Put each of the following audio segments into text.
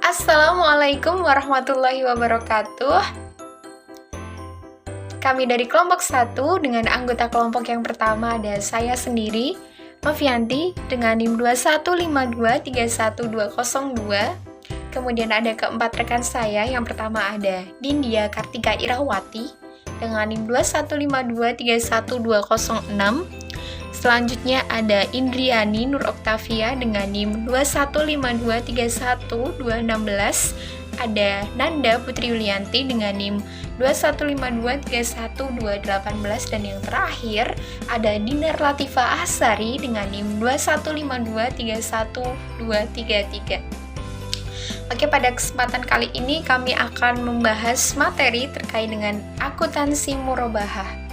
Assalamualaikum warahmatullahi wabarakatuh. Kami dari kelompok 1 dengan anggota kelompok yang pertama ada saya sendiri, Novianti, dengan NIM 215231202. Kemudian ada keempat rekan saya, yang pertama ada Dindia Kartika Irawati dengan NIM 215231206. Selanjutnya ada Indriani Nur Oktavia dengan NIM 215231216. Ada Nanda Putri Yulianti dengan NIM 215231218, dan yang terakhir ada Dinar Latifa Asari dengan NIM 215231233. Oke, pada kesempatan kali ini kami akan membahas materi terkait dengan akuntansi murabahah.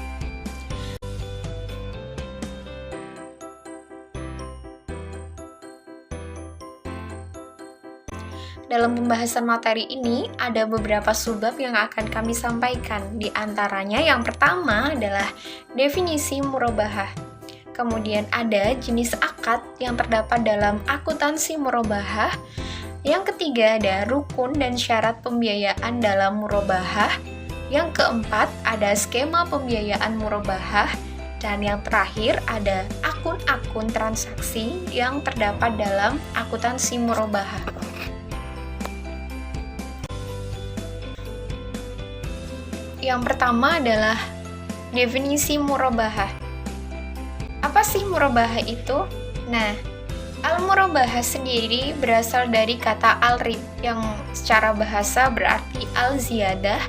Dalam pembahasan materi ini, ada beberapa subbab yang akan kami sampaikan. Di antaranya, yang pertama adalah definisi murabahah. Kemudian ada jenis akad yang terdapat dalam akuntansi murabahah. Yang ketiga ada rukun dan syarat pembiayaan dalam murabahah. Yang keempat ada skema pembiayaan murabahah. Dan yang terakhir ada akun-akun transaksi yang terdapat dalam akuntansi murabahah. Yang pertama adalah definisi murabahah. Apa sih murabahah itu? Nah, al-murabahah sendiri berasal dari kata al-rib yang secara bahasa berarti al-ziyadah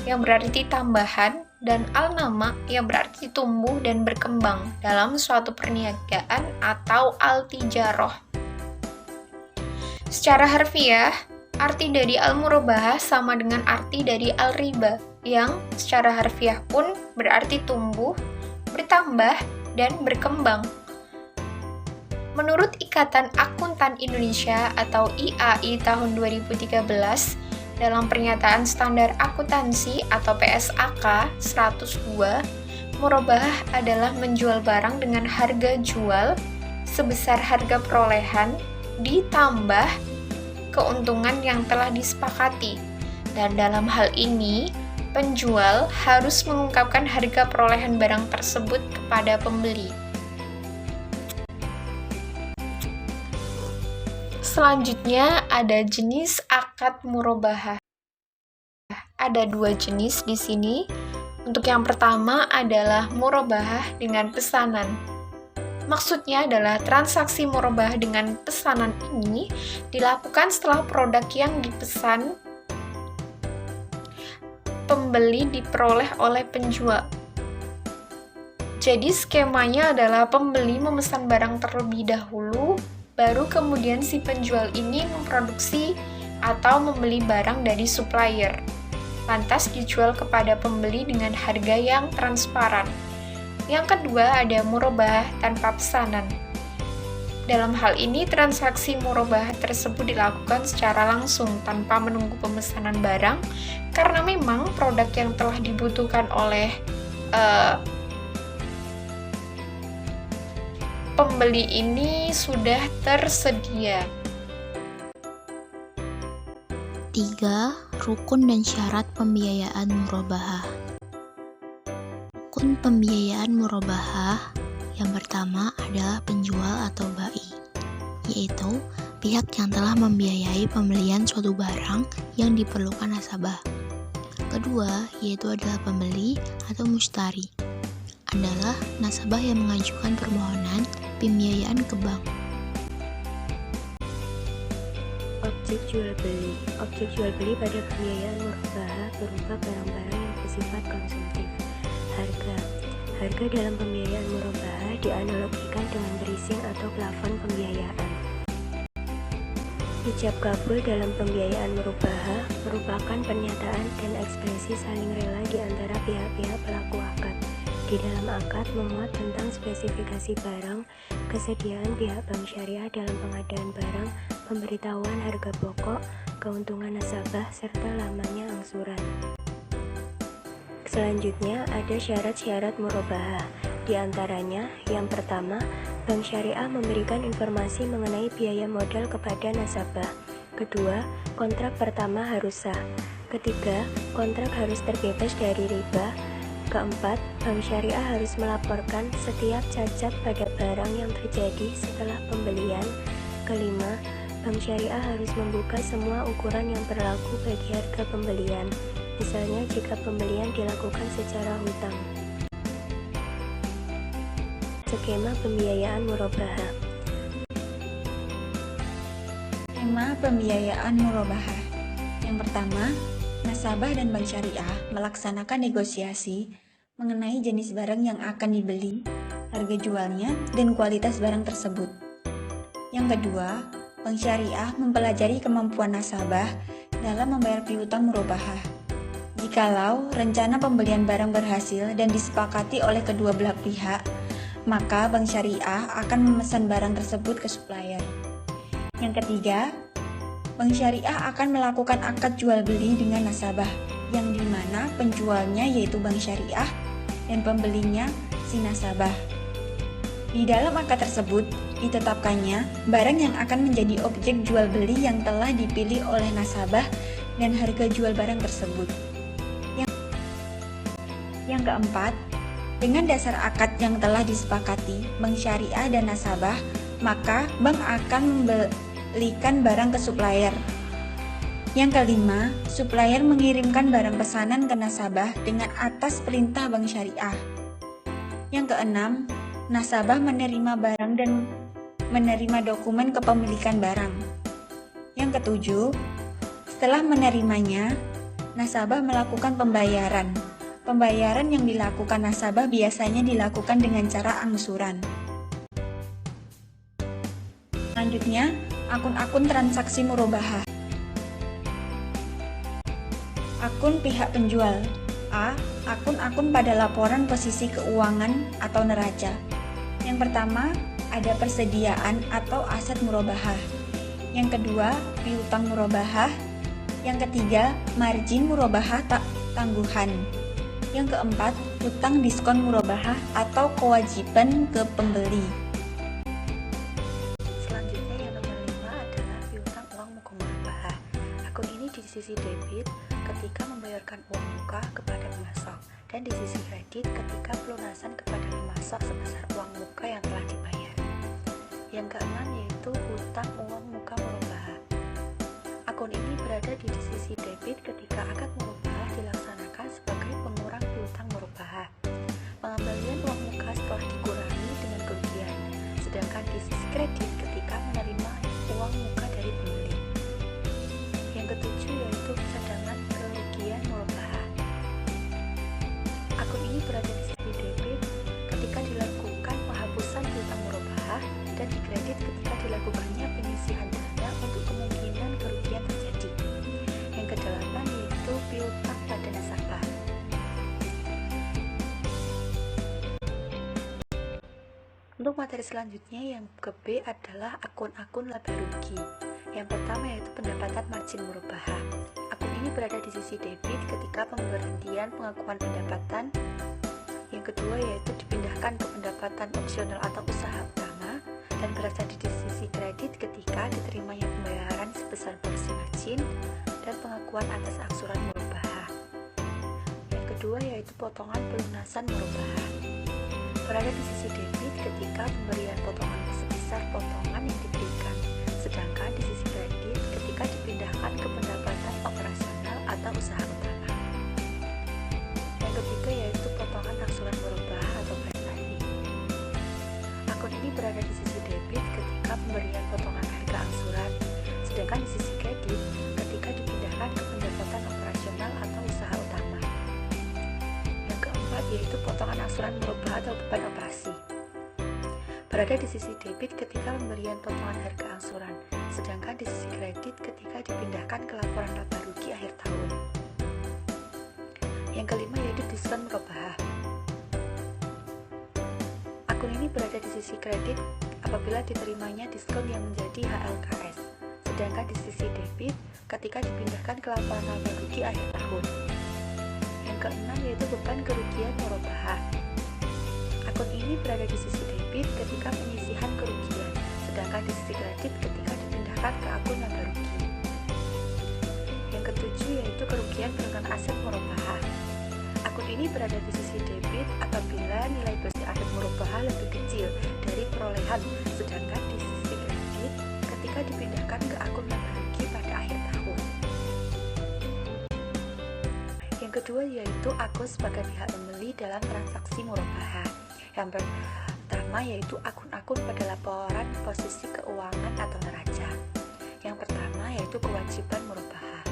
yang berarti tambahan, dan al-nama yang berarti tumbuh dan berkembang dalam suatu perniagaan atau al-tijaroh. Secara harfiah, arti dari al-murabahah sama dengan arti dari al-riba, yang secara harfiah pun berarti tumbuh, bertambah, dan berkembang. Menurut Ikatan Akuntan Indonesia atau IAI tahun 2013, dalam pernyataan standar akuntansi atau PSAK 102, murabahah adalah menjual barang dengan harga jual sebesar harga perolehan ditambah keuntungan yang telah disepakati. Dan dalam hal ini, penjual harus mengungkapkan harga perolehan barang tersebut kepada pembeli. Selanjutnya ada jenis akad murabahah. Ada dua jenis di sini. Untuk yang pertama adalah murabahah dengan pesanan. Maksudnya adalah transaksi murabahah dengan pesanan ini dilakukan setelah produk yang dipesan pembeli diperoleh oleh penjual. Jadi skemanya adalah pembeli memesan barang terlebih dahulu, baru kemudian si penjual ini memproduksi atau membeli barang dari supplier, lantas dijual kepada pembeli dengan harga yang transparan. Yang kedua ada murabahah tanpa pesanan. Dalam hal ini, transaksi murabahah tersebut dilakukan secara langsung tanpa menunggu pemesanan barang, karena memang produk yang telah dibutuhkan oleh pembeli ini sudah tersedia. 3. Rukun dan syarat pembiayaan murabahah. Rukun pembiayaan murabahah yang pertama adalah penjual atau bai, yaitu pihak yang telah membiayai pembelian suatu barang yang diperlukan nasabah. Kedua, yaitu adalah pembeli atau mustari, adalah nasabah yang mengajukan permohonan pembiayaan ke bank. Objek jual beli. Objek jual beli pada pembiayaan murabahah berupa barang-barang yang bersifat konsumtif. Harga dalam pembiayaan murabahah dianalogikan dengan berising atau plafon pembiayaan. Ijab kabul dalam pembiayaan murabahah merupakan pernyataan dan ekspresi saling rela di antara pihak-pihak pelaku akad. Di dalam akad memuat tentang spesifikasi barang, kesediaan pihak bank syariah dalam pengadaan barang, pemberitahuan harga pokok, keuntungan nasabah, serta lamanya angsuran. Selanjutnya ada syarat-syarat murabahah. Di antaranya, yang pertama, bank syariah memberikan informasi mengenai biaya modal kepada nasabah. Kedua, kontrak pertama harus sah. Ketiga, kontrak harus terbebas dari riba. Keempat, bank syariah harus melaporkan setiap cacat pada barang yang terjadi setelah pembelian. Kelima, bank syariah harus membuka semua ukuran yang berlaku bagi harga pembelian, misalnya jika pembelian dilakukan secara hutang. Skema pembiayaan murabahah. Skema pembiayaan murabahah. Yang pertama, nasabah dan bank syariah melaksanakan negosiasi mengenai jenis barang yang akan dibeli, harga jualnya, dan kualitas barang tersebut. Yang kedua, bank syariah mempelajari kemampuan nasabah dalam membayar piutang murabahah. Jikalau rencana pembelian barang berhasil dan disepakati oleh kedua belah pihak, maka bank syariah akan memesan barang tersebut ke supplier. Yang ketiga, bank syariah akan melakukan akad jual beli dengan nasabah, yang dimana penjualnya yaitu bank syariah dan pembelinya si nasabah. Di dalam akad tersebut ditetapkannya barang yang akan menjadi objek jual beli yang telah dipilih oleh nasabah dan harga jual barang tersebut. Yang keempat, dengan dasar akad yang telah disepakati bank syariah dan nasabah, maka bank akan membelikan barang ke supplier. Yang kelima, supplier mengirimkan barang pesanan ke nasabah dengan atas perintah bank syariah. Yang keenam, nasabah menerima barang dan menerima dokumen kepemilikan barang. Yang ketujuh, setelah menerimanya, nasabah melakukan pembayaran. Pembayaran yang dilakukan nasabah biasanya dilakukan dengan cara angsuran. Selanjutnya, akun-akun transaksi murabahah. Akun pihak penjual. A. Akun-akun pada laporan posisi keuangan atau neraca. Yang pertama, ada persediaan atau aset murabahah. Yang kedua, piutang murabahah. Yang ketiga, margin murabahah tangguhan. Yang keempat, hutang diskon murabahah atau kewajiban ke pembeli. Selanjutnya yang nomor 5 adalah piutang uang muka murabahah. Akun ini di sisi debit ketika membayarkan uang muka kepada pemasok, dan di sisi kredit ketika pelunasan kepada pemasok sebesar uang muka yang telah dibayar. Yang keenam yaitu hutang uang muka murabahah. Akun ini berada di sisi debit ketika akad murabahah dilaksanakan sebagai pengurang piutang murabahah. Pengembalian uang muka setelah dikurangi dengan kerugian, sedangkan di sisi kredit ketika menerima uang muka dari pembeli. Yang ketujuh yaitu cadangan kerugian murabahah. Akun ini berada di sisi debit ketika dilakukan penghapusan piutang murabahah, dan di kredit ketika dilakukannya penyisihan dana untuk kemungkinan kerugian terjadi. Yang kedelapan yaitu piutang pada nasabah. Untuk materi selanjutnya yang ke B adalah akun-akun laba rugi. Yang pertama yaitu pendapatan margin murabahah. Akun ini berada di sisi debit ketika pemberhentian pengakuan pendapatan. Yang kedua yaitu dipindahkan ke pendapatan opsional atau usaha utama, dan berada di sisi kredit ketika diterimanya pembayaran sebesar porsi margin dan pengakuan atas angsuran murabahah. Yang kedua yaitu potongan pelunasan murabahah. Berada di sisi debit ketika pemberian potongan sebesar potongan yang diberikan, sedangkan di sisi kredit ketika dipindahkan ke pendapatan operasional atau usaha utama. Yang ketiga yaitu potongan angsuran murabahah atau prestasi. Akun ini berada di sisi debit ketika pemberian potongan harga angsuran, sedangkan di sisi kredit ketika dipindahkan ke pendapatan operasional atau usaha utama. Yang keempat yaitu potongan angsuran murabahah atau beban operasi. Berada di sisi debit ketika pemberian potongan harga angsuran, sedangkan di sisi kredit ketika dipindahkan ke laporan laba rugi akhir tahun. Yang kelima yaitu diskon murabahah. Akun ini berada di sisi kredit apabila diterimanya diskon yang menjadi HLKS, sedangkan di sisi debit ketika dipindahkan ke laporan laba rugi akhir tahun. Yang keenam yaitu beban kerugian murabahah. Akun ini berada di sisi debit ketika penyisihan kerugian, sedangkan di sisi kredit ketika dipindahkan ke akun laba rugi. ketujuh yaitu kerugian penurunan aset murabahah. Akun ini berada di sisi debit apabila nilai bersih aset murabahah lebih kecil dari perolehan, sedangkan di sisi kredit ketika dipindahkan ke akun laba rugi pada akhir tahun. Yang kedua yaitu akun sebagai pihak pembeli dalam transaksi murabahah. Yang pertama yaitu akun-akun pada laporan posisi keuangan atau neraca. Yang pertama yaitu kewajiban murabahah.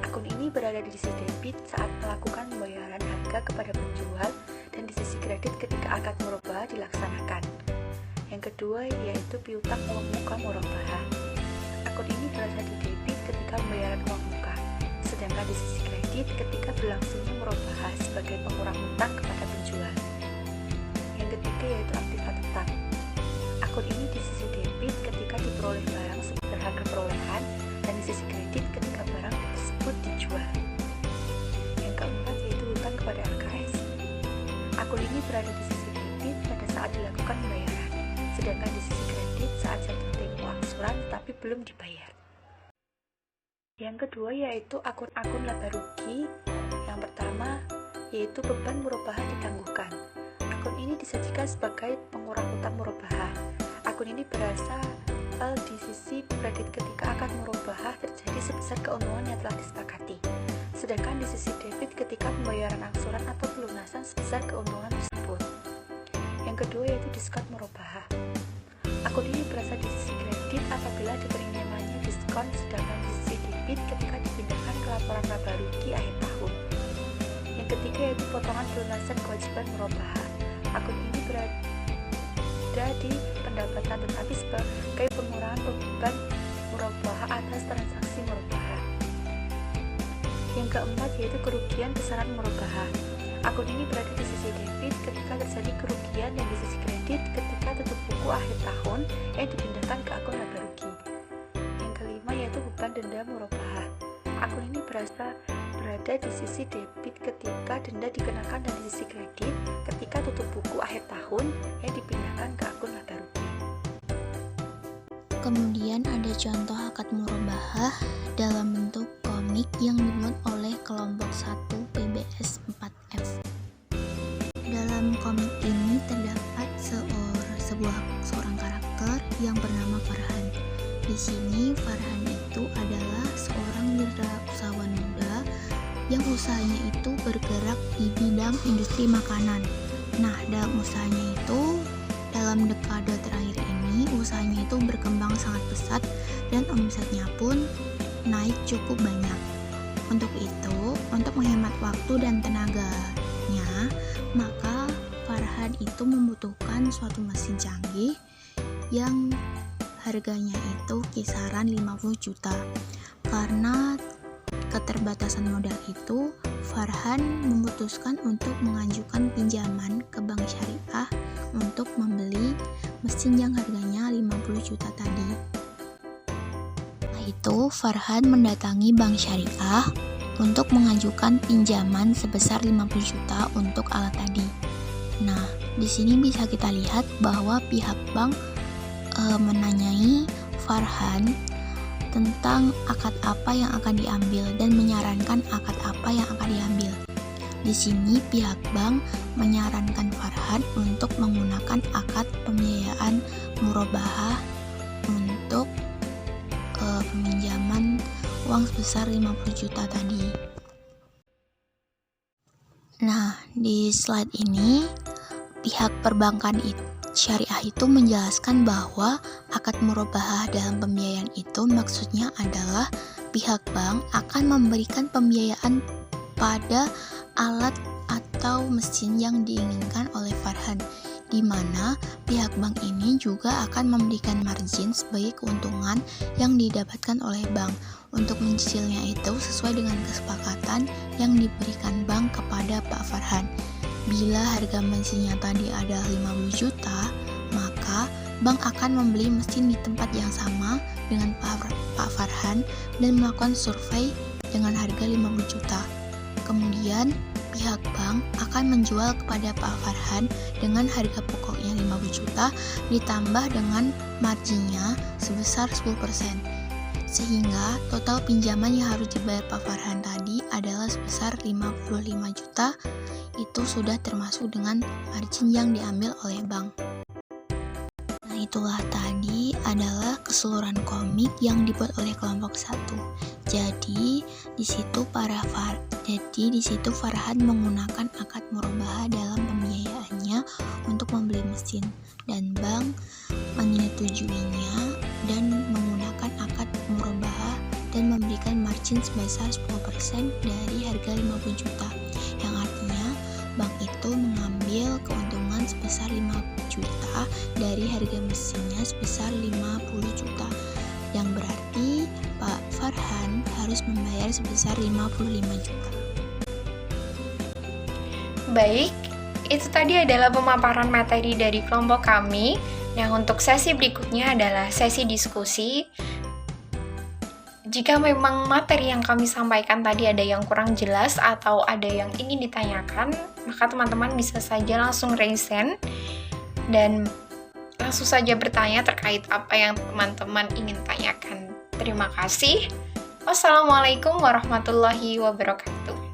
Akun ini berada di sisi debit saat melakukan pembayaran harga kepada penjual dan di sisi kredit ketika akad murabahah dilaksanakan. Yang kedua yaitu piutang uang muka murabahah. Akun ini berada di debit ketika pembayaran uang muka, sedangkan di sisi kredit ketika berlangsungnya murabahah sebagai pengurang utang kepada penjual. Yang ketiga yaitu aktiva tetap. Akun ini di sisi debit ketika diperoleh barang sekitar harga perolehan dan di sisi kredit ketika barang tersebut dijual. Yang keempat yaitu hutang kepada LKS. Akun ini berada di sisi debit pada saat dilakukan pembayaran, sedangkan di sisi kredit saat jatuh tempo angsuran tetapi belum dibayar. Yang kedua yaitu akun-akun laba rugi. Yang pertama yaitu beban murabahah ditangguhkan. Akun ini disajikan sebagai pengurang utang murabahah. Akun ini berasal di sisi kredit ketika akad murabahah terjadi sebesar keuntungan yang telah disepakati, sedangkan di sisi debit ketika pembayaran angsuran atau pelunasan sebesar keuntungan tersebut. Yang kedua yaitu diskon murabahah. Akun ini berasal di sisi kredit apabila diterimanya diskon, sedangkan di sisi debit ketika dipindahkan ke laporan laba rugi akhir tahun. Yang ketiga yaitu potongan pelunasan kewajiban murabahah. Akun ini berada di pendapatan tetapi sebagai pengurangan beban murabahah atas transaksi murabahah. Yang keempat yaitu kerugian besaran murabahah. Akun ini berada di sisi debit ketika terjadi kerugian dan di sisi kredit ketika tutup buku akhir tahun yang dipindahkan ke akun laba rugi. Yang kelima yaitu beban denda murabahah. Akun ini berada di sisi debit ketika denda dikenakan dan di sisi kredit ketika tutup buku akhir tahun yang dipindahkan ke akun laba rugi. Kemudian ada contoh akad murabahah dalam bentuk komik yang dimuat oleh kelompok 1 PBS 4F. Dalam komik ini terdapat seorang karakter yang bernama Farhan. Di sini Farhan itu adalah seorang wirausahawan muda yang usahanya itu bergerak di bidang industri makanan. Nah, dalam usahanya itu, dalam dekade terakhir ini, usahanya itu berkembang sangat pesat dan omsetnya pun naik cukup banyak. Untuk itu, untuk menghemat waktu dan tenaganya, maka Farhan itu membutuhkan suatu mesin canggih yang harganya itu kisaran 50 juta. Karena keterbatasan modal itu, Farhan memutuskan untuk mengajukan pinjaman ke bank syariah untuk membeli mesin yang harganya 50 juta tadi. Setelah itu, Farhan mendatangi bank syariah untuk mengajukan pinjaman sebesar 50 juta untuk alat tadi. Nah, di sini bisa kita lihat bahwa pihak bank menanyai Farhan tentang akad apa yang akan diambil dan menyarankan akad apa yang akan diambil. Di sini pihak bank menyarankan Farhan untuk menggunakan akad pembiayaan murabahah untuk peminjaman uang sebesar 50 juta tadi. Nah, di slide ini pihak perbankan syariah itu menjelaskan bahwa akad murabahah dalam pembiayaan itu maksudnya adalah pihak bank akan memberikan pembiayaan pada alat atau mesin yang diinginkan oleh Farhan, di mana pihak bank ini juga akan memberikan margin sebagai keuntungan yang didapatkan oleh bank untuk mencicilnya itu sesuai dengan kesepakatan yang diberikan bank kepada Pak Farhan. Bila harga mesinnya tadi ada 50 juta, maka bank akan membeli mesin di tempat yang sama dengan Pak Farhan dan melakukan survei dengan harga 50 juta. Kemudian pihak bank akan menjual kepada Pak Farhan dengan harga pokoknya 50 juta ditambah dengan marginnya sebesar 10%. Sehingga total pinjaman yang harus dibayar Pak Farhan tadi adalah sebesar 55 juta. Itu sudah termasuk dengan margin yang diambil oleh bank. Nah, itulah tadi adalah keseluruhan komik yang dibuat oleh kelompok 1. Jadi di situ Farhan menggunakan akad murabahah dalam pembiayaannya untuk membeli mesin, dan bank menyetujuinya dan menggunakan akad murabahah dan memberikan margin sebesar 10% dari harga 50 juta, yang artinya bank itu mengambil keuntungan sebesar 5 juta dari harga mesinnya sebesar 50 juta, yang berarti Pak Farhan harus membayar sebesar 55 juta. Baik, itu tadi adalah pemaparan materi dari kelompok kami. Nah, untuk sesi berikutnya adalah sesi diskusi. Jika memang materi yang kami sampaikan tadi ada yang kurang jelas atau ada yang ingin ditanyakan, maka teman-teman bisa saja langsung raise hand dan langsung saja bertanya terkait apa yang teman-teman ingin tanyakan. Terima kasih. Wassalamualaikum warahmatullahi wabarakatuh.